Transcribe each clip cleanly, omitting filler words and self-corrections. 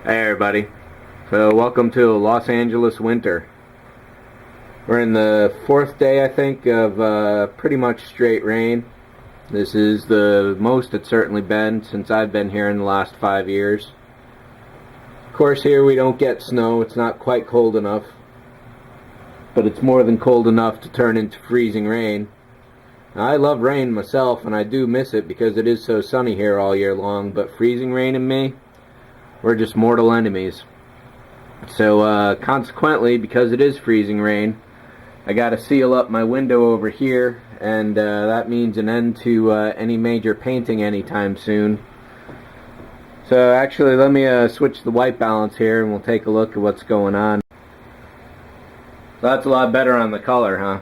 Hey everybody. So welcome to Los Angeles winter. We're in the fourth day, I think, of pretty much straight rain. This is the most it's certainly been since I've been here in the last 5 years. Of course, here we don't get snow. It's not quite cold enough, but it's more than cold enough to turn into freezing rain. Now, I love rain myself, and I do miss it because it is so sunny here all year long, but freezing rain and me, we're just mortal enemies. So consequently, because it is freezing rain, I got to seal up my window over here, and that means an end to any major painting anytime soon. So actually, let me switch the white balance here, and we'll take a look at what's going on. That's a lot better on the color, huh?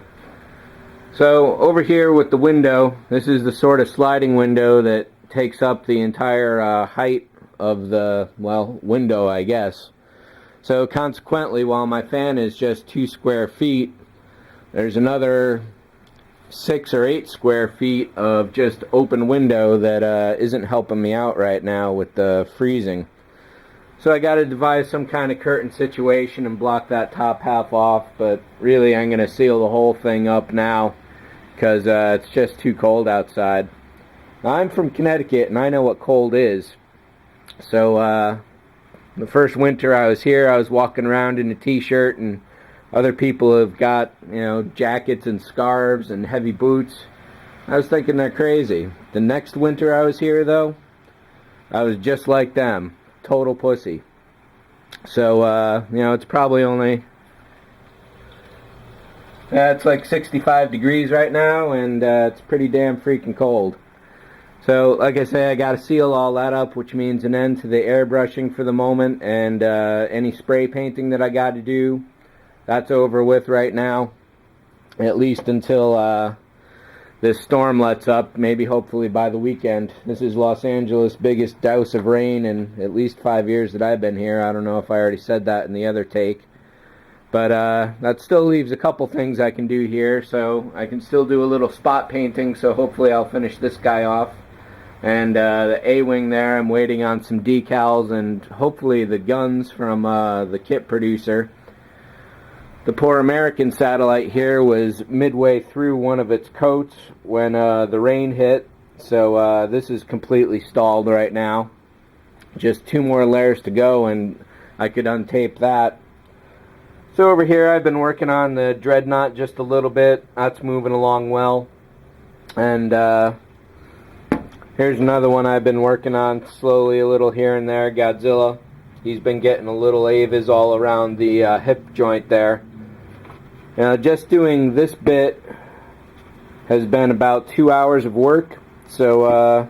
So over here with the window, this is the sort of sliding window that takes up the entire height of the, well, window, I guess. So consequently, while my fan is just 2 square feet, there's another 6 or 8 square feet of just open window that isn't helping me out right now with the freezing. So I got to devise some kind of curtain situation and block that top half off, but really I'm going to seal the whole thing up now because it's just too cold outside. Now, I'm from Connecticut and I know what cold is. So the first winter I was here, I was walking around in a t-shirt, and other people have got, jackets and scarves and heavy boots. I was thinking they're crazy. The next winter I was here, though, I was just like them. Total pussy. So, it's probably only, it's like 65 degrees right now, and it's pretty damn freaking cold. So, like I say, I got to seal all that up, which means an end to the airbrushing for the moment, and any spray painting that I got to do, that's over with right now, at least until this storm lets up, maybe hopefully by the weekend. This is Los Angeles' biggest douse of rain in at least 5 years that I've been here. I don't know if I already said that in the other take. But that still leaves a couple things I can do here, so I can still do a little spot painting, so hopefully I'll finish this guy off. And the A-wing there, I'm waiting on some decals and hopefully the guns from the kit producer. The poor American satellite here was midway through one of its coats when the rain hit, so this is completely stalled right now. Just 2 more layers to go and I could untape that. So over here I've been working on the Dreadnought just a little bit. That's moving along well. And here's another one I've been working on slowly a little here and there, Godzilla. He's been getting a little avis all around the hip joint there. Now, just doing this bit has been about 2 hours of work. So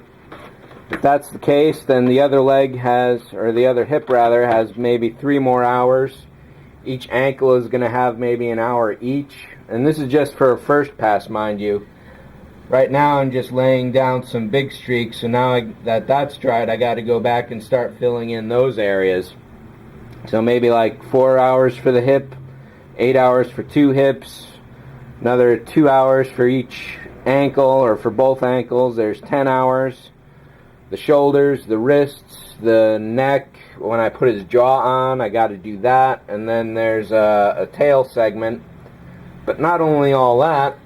if that's the case, then the other leg has, or the other hip rather, has maybe 3 more hours. Each ankle is going to have maybe an hour each. And this is just for a first pass, mind you. Right now I'm just laying down some big streaks, so now that's dried, I got to go back and start filling in those areas. So maybe like 4 hours for the hip, 8 hours for 2 hips, another 2 hours for each ankle, or for both ankles, there's 10 hours. The shoulders, the wrists, the neck, when I put his jaw on, I got to do that. And then there's a tail segment. But not only all that,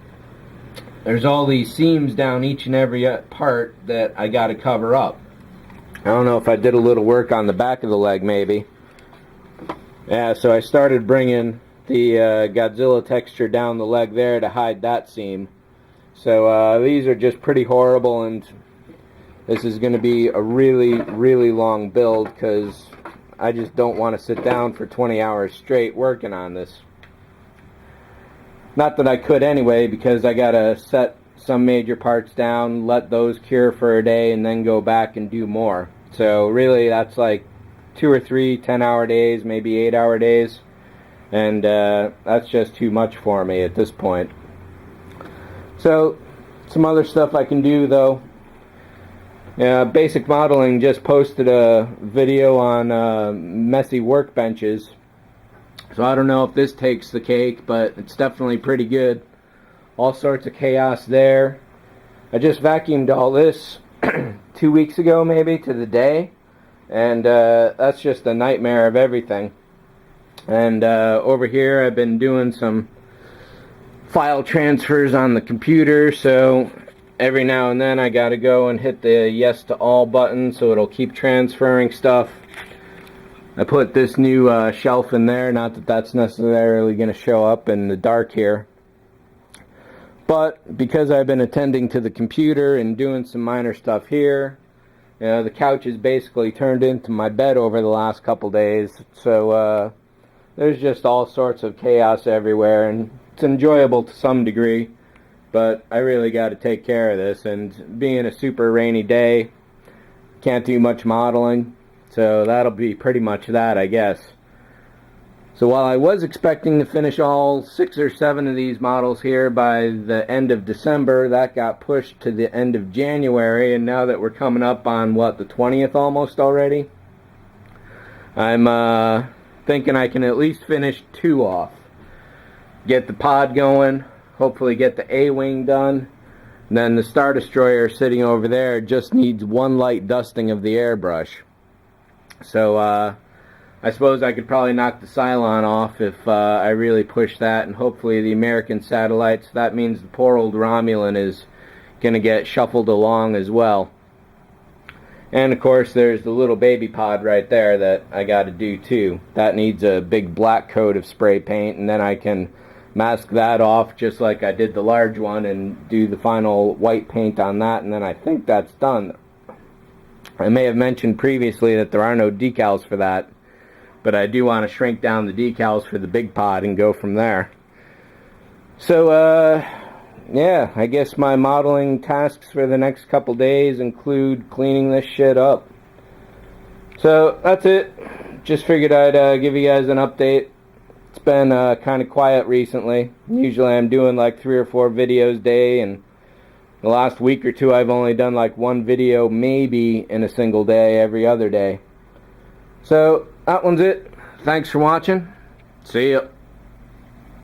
there's all these seams down each and every part that I got to cover up. I don't know if I did a little work on the back of the leg, maybe. Yeah, so I started bringing the Godzilla texture down the leg there to hide that seam. So these are just pretty horrible, and this is going to be a really, really long build because I just don't want to sit down for 20 hours straight working on this. Not that I could anyway, because I gotta set some major parts down, let those cure for a day, and then go back and do more. So really that's like 2 or 3 10-hour days, maybe 8-hour days, and that's just too much for me at this point. So some other stuff I can do though. Basic Modeling just posted a video on messy workbenches. So I don't know if this takes the cake, but it's definitely pretty good. All sorts of chaos there. I just vacuumed all this 2 weeks ago maybe to the day, and that's just a nightmare of everything. And over here I've been doing some file transfers on the computer, so every now and then I gotta go and hit the yes to all button so it'll keep transferring stuff. I put this new shelf in there, not that that's necessarily going to show up in the dark here, but because I've been attending to the computer and doing some minor stuff here, you know, the couch is basically turned into my bed over the last couple days, so there's just all sorts of chaos everywhere, and it's enjoyable to some degree, but I really got to take care of this, and being a super rainy day, can't do much modeling. So that'll be pretty much that, I guess. So while I was expecting to finish all 6 or 7 of these models here by the end of December, that got pushed to the end of January, and now that we're coming up on, what, the 20th almost already? I'm thinking I can at least finish 2 off. Get the pod going, hopefully get the A-wing done. And then the Star Destroyer sitting over there just needs one light dusting of the airbrush. So I suppose I could probably knock the Cylon off if I really push that, and hopefully the American satellites. That means the poor old Romulan is going to get shuffled along as well. And of course there's the little baby pod right there that I got to do too. That needs a big black coat of spray paint, and then I can mask that off just like I did the large one and do the final white paint on that, and then I think that's done. I may have mentioned previously that there are no decals for that, but I do want to shrink down the decals for the big pod and go from there. So, yeah, I guess my modeling tasks for the next couple days include cleaning this shit up. So, that's it. Just figured I'd give you guys an update. It's been kind of quiet recently. Usually I'm doing like 3 or 4 videos a day, and the last week or 2 I've only done like 1 video maybe in a single day every other day. So that one's it. Thanks for watching. See ya.